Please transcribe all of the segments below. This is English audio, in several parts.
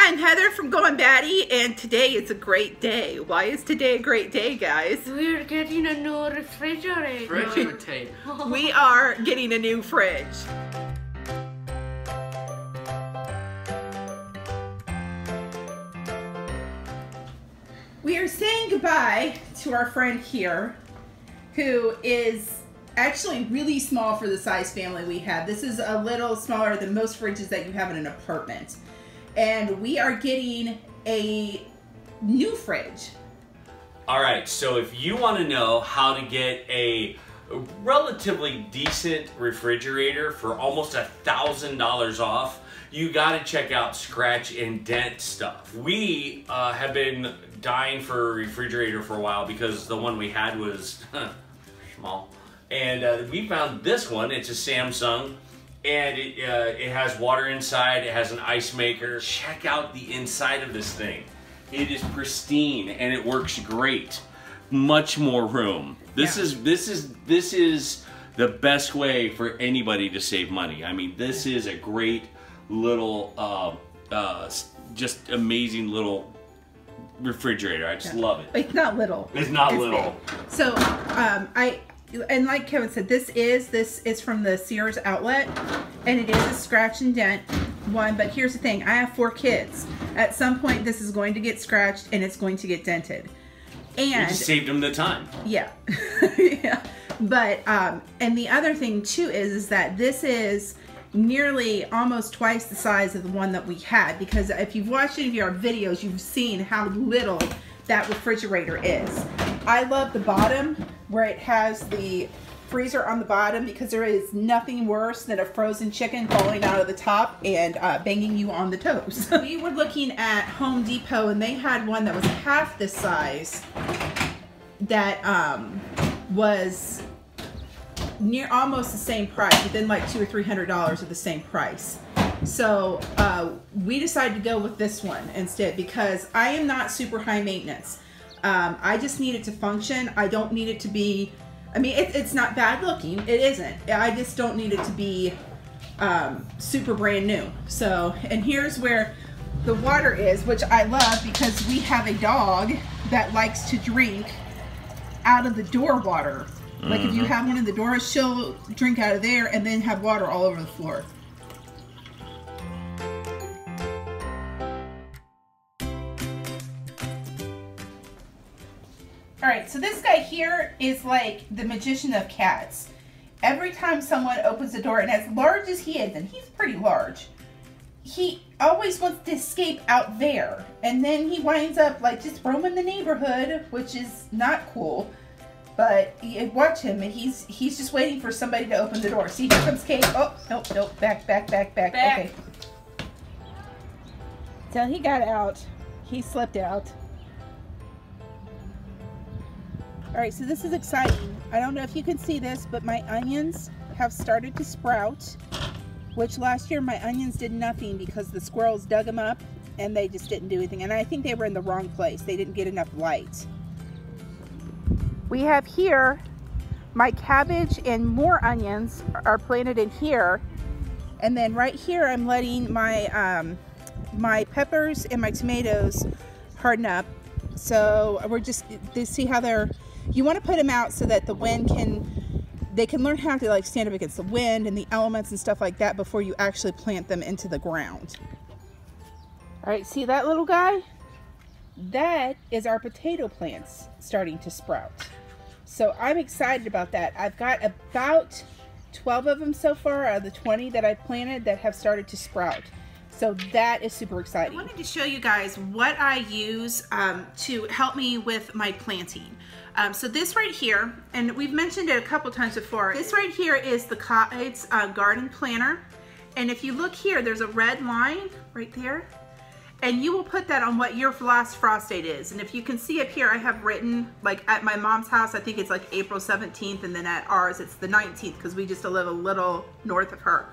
I'm Heather from Going Batty, and today is a great day. Why is today a great day, guys? We're getting a new refrigerator. We are getting a new fridge. We are saying goodbye to our friend here, who is actually really small for the size family we have. This is a little smaller than most fridges that you have in an apartment. And we are getting a new fridge. All right, so if you want to know how to get a relatively decent refrigerator for almost $1,000 off, you got to check out Scratch and Dent stuff. We have been dying for a refrigerator for a while because the one we had was small. And we found this one. It's a Samsung. And it has water inside, it has an ice maker. Check out the inside of this thing. It is pristine and it works great. Much more room. This is the best way for anybody to save money. I mean, this is a great little, just amazing little refrigerator. I just love it. It's not little. It's not little. Big. So, and like Kevin said, this is from the Sears outlet, and it is a scratch and dent one. But here's the thing: I have 4 kids. At some point, this is going to get scratched and it's going to get dented. And you just saved them the time. Yeah, yeah. But and the other thing too is that this is nearly almost twice the size of the one that we had. Because if you've watched any of our videos, you've seen how little that refrigerator is. I love the bottom where it has the freezer on the bottom, because there is nothing worse than a frozen chicken falling out of the top and banging you on the toes. We were looking at Home Depot and they had one that was half this size that was near almost the same price, within like $200 or $300 of the same price. So we decided to go with this one instead, because I am not super high maintenance. I just need it to function. I don't need it to be, I mean, it's not bad looking. It isn't. I just don't need it to be super brand new. So, and here's where the water is, which I love because we have a dog that likes to drink out of the door water. Like if you have one of the doors, she'll drink out of there and then have water all over the floor. Alright, so this guy here is like the magician of cats. Every time someone opens the door, and as large as he is, and he's pretty large, he always wants to escape out there. And then he winds up like just roaming the neighborhood, which is not cool. But watch him, and he's just waiting for somebody to open the door. See, here comes Kate. Oh, nope, back. Okay. So he got out. He slipped out. Alright, so this is exciting. I don't know if you can see this, but my onions have started to sprout, which last year my onions did nothing because the squirrels dug them up and they just didn't do anything. And I think they were in the wrong place. They didn't get enough light. We have here my cabbage, and more onions are planted in here. And then right here I'm letting my my peppers and my tomatoes harden up. So we're just, see how they're, you want to put them out so that the wind they can learn how to like stand up against the wind and the elements and stuff like that before you actually plant them into the ground. All right, see that little guy? That is our potato plants starting to sprout. So I'm excited about that. I've got about 12 of them so far out of the 20 that I've planted that have started to sprout. So that is super exciting. I wanted to show you guys what I use to help me with my planting. So this right here, and we've mentioned it a couple times before, this right here is the Kites garden planter. And if you look here, there's a red line right there. And you will put that on what your last frost date is. And if you can see up here, I have written, like at my mom's house, I think it's like April 17th, and then at ours, it's the 19th, because we just live a little north of her.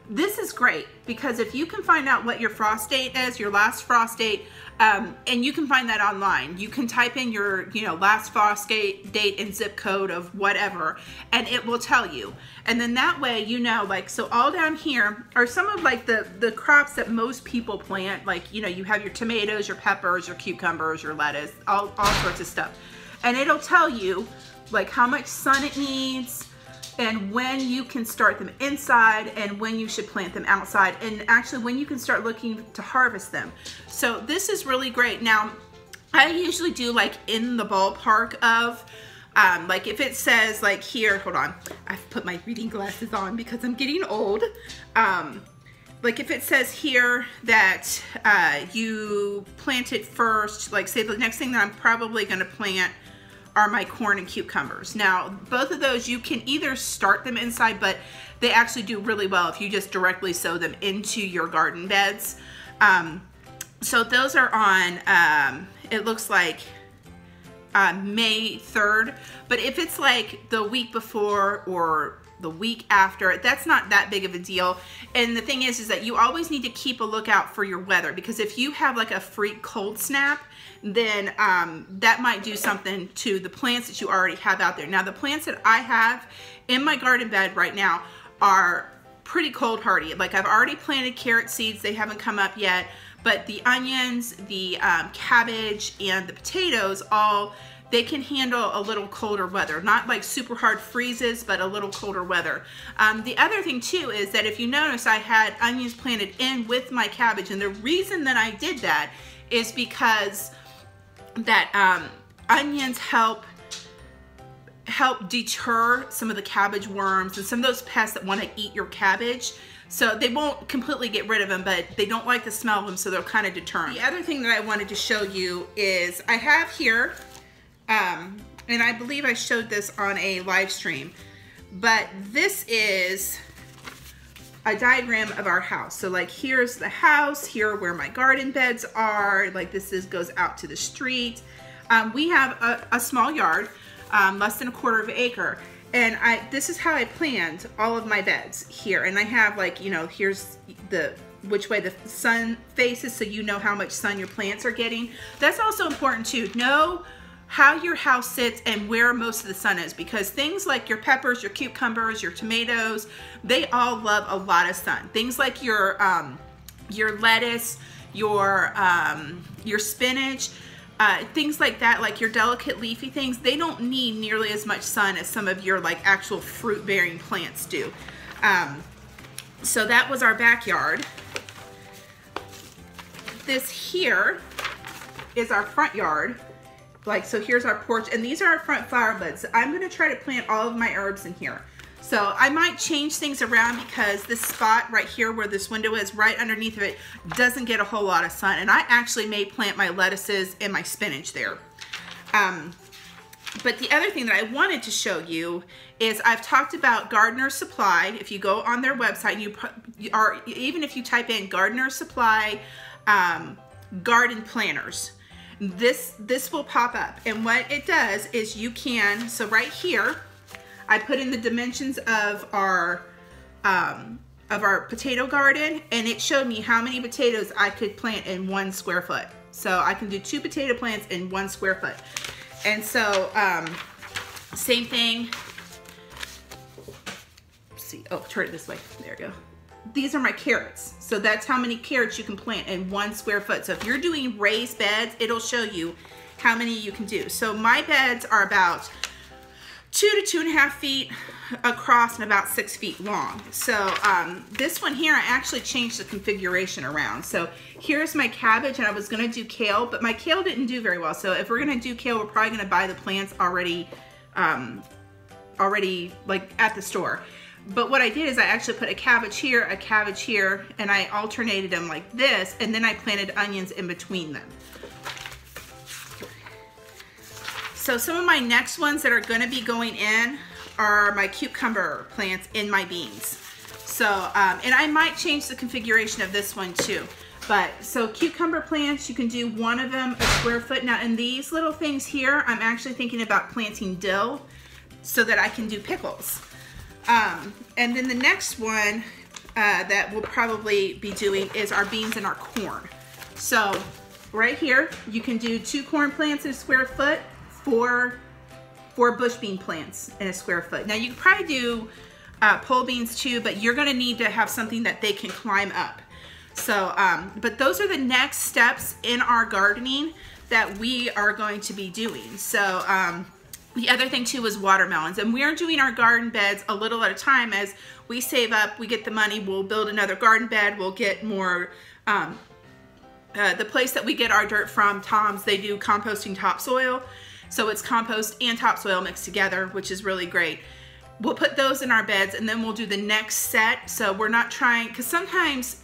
this is great because if you can find out what your frost date is, your last frost date, and you can find that online. You can type in your, last frost date and zip code of whatever, and it will tell you. And then that way, like, so all down here are some of like the crops that most people plant. Like, you have your tomatoes, your peppers, your cucumbers, your lettuce, all sorts of stuff. And it'll tell you like how much sun it needs, and when you can start them inside and when you should plant them outside, and actually when you can start looking to harvest them. So this is really great. Now, I usually do like in the ballpark of, like if it says like here, hold on, I've put my reading glasses on because I'm getting old. Like if it says here that you plant it first, like say the next thing that I'm probably gonna plant are my corn and cucumbers. Now, both of those, you can either start them inside, but they actually do really well if you just directly sow them into your garden beds. So those are on, it looks like May 3rd, but if it's like the week before or the week after, that's not that big of a deal. And the thing is that you always need to keep a lookout for your weather, because if you have like a freak cold snap, then that might do something to the plants that you already have out there. Now, the plants that I have in my garden bed right now are pretty cold hardy. Like I've already planted carrot seeds, they haven't come up yet, but the onions, the cabbage, and the potatoes, they can handle a little colder weather. Not like super hard freezes, but a little colder weather. The other thing too is that if you notice, I had onions planted in with my cabbage, and the reason that I did that is because that onions help deter some of the cabbage worms and some of those pests that want to eat your cabbage. So they won't completely get rid of them, but they don't like the smell of them, so they'll kind of deter them. The other thing that I wanted to show you is I have here, and I believe I showed this on a live stream, but this is a diagram of our house. So like here's the house, here where my garden beds are, like this goes out to the street. We have a small yard, less than 1/4 acre. And this is how I planned all of my beds here. And I have like, here's which way the sun faces, so you know how much sun your plants are getting. That's also important too. Know how your house sits and where most of the sun is, because things like your peppers, your cucumbers, your tomatoes, they all love a lot of sun. Things like your lettuce, your spinach, things like that, like your delicate leafy things, they don't need nearly as much sun as some of your like actual fruit bearing plants do. So that was our backyard. This here is our front yard. Like, so here's our porch, and these are our front flower beds. I'm gonna try to plant all of my herbs in here. So I might change things around because this spot right here where this window is, right underneath of it, doesn't get a whole lot of sun. And I actually may plant my lettuces and my spinach there. But the other thing that I wanted to show you is I've talked about Gardener Supply. If you go on their website, even if you type in Gardener Supply garden planners, this will pop up. And what it does is you can, so right here, I put in the dimensions of our potato garden, and it showed me how many potatoes I could plant in 1 square foot. So I can do 2 potato plants in 1 square foot. And so same thing. Let's see, oh, turn it this way, there you go. These are my carrots. So that's how many carrots you can plant in 1 square foot. So if you're doing raised beds, it'll show you how many you can do. So my beds are about 2 to 2.5 feet across and about 6 feet long. So this one here, I actually changed the configuration around. So here's my cabbage, and I was gonna do kale, but my kale didn't do very well. So if we're gonna do kale, we're probably gonna buy the plants already like at the store. But what I did is I actually put a cabbage here, and I alternated them like this, and then I planted onions in between them. So some of my next ones that are gonna be going in are my cucumber plants in my beans. So, and I might change the configuration of this one too. But, so cucumber plants, you can do 1 of them a square foot. Now in these little things here, I'm actually thinking about planting dill so that I can do pickles. And then the next one that we'll probably be doing is our beans and our corn. So right here, you can do 2 corn plants in a square foot, 4 bush bean plants in a square foot. Now you could probably do pole beans too, but you're gonna need to have something that they can climb up. So, but those are the next steps in our gardening that we are going to be doing. So the other thing too is watermelons, and we are doing our garden beds a little at a time. As we save up, we get the money, we'll build another garden bed, we'll get more, the place that we get our dirt from, Tom's, they do composting topsoil. So it's compost and topsoil mixed together, which is really great. We'll put those in our beds, and then we'll do the next set. So we're not trying, because sometimes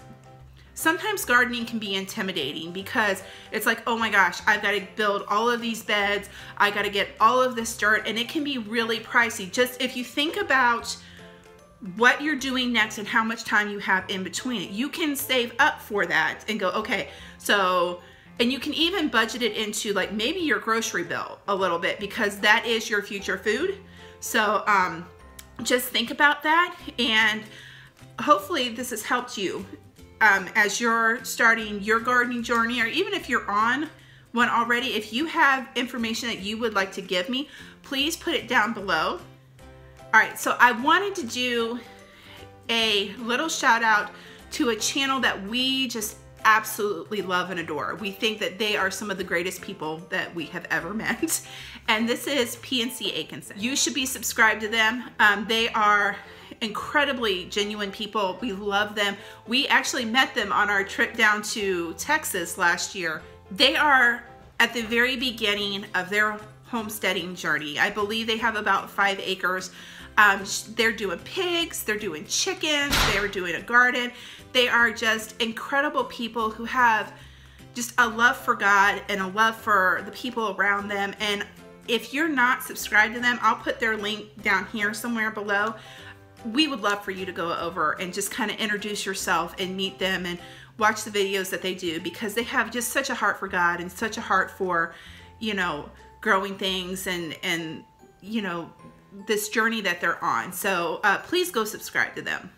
gardening can be intimidating, because it's like, oh my gosh, I've got to build all of these beds, I got to get all of this dirt, and it can be really pricey. Just if you think about what you're doing next and how much time you have in between it, you can save up for that and go, okay, so, and you can even budget it into like maybe your grocery bill a little bit, because that is your future food. So just think about that, and hopefully this has helped you as you're starting your gardening journey, or even if you're on one already. If you have information that you would like to give me, please put it down below. All right, so I wanted to do a little shout out to a channel that we just absolutely love and adore. We think that they are some of the greatest people that we have ever met, and this is P&C Atkeson. You should be subscribed to them. They are incredibly genuine people. We love them. We actually met them on our trip down to Texas last year. They are at the very beginning of their homesteading journey. I believe they have about 5 acres. They're doing pigs, they're doing chickens, they're doing a garden. They are just incredible people who have just a love for God and a love for the people around them. And if you're not subscribed to them, I'll put their link down here somewhere below. We would love for you to go over and just kind of introduce yourself and meet them and watch the videos that they do, because they have just such a heart for God and such a heart for, you know, growing things and you know, this journey that they're on. So please go subscribe to them.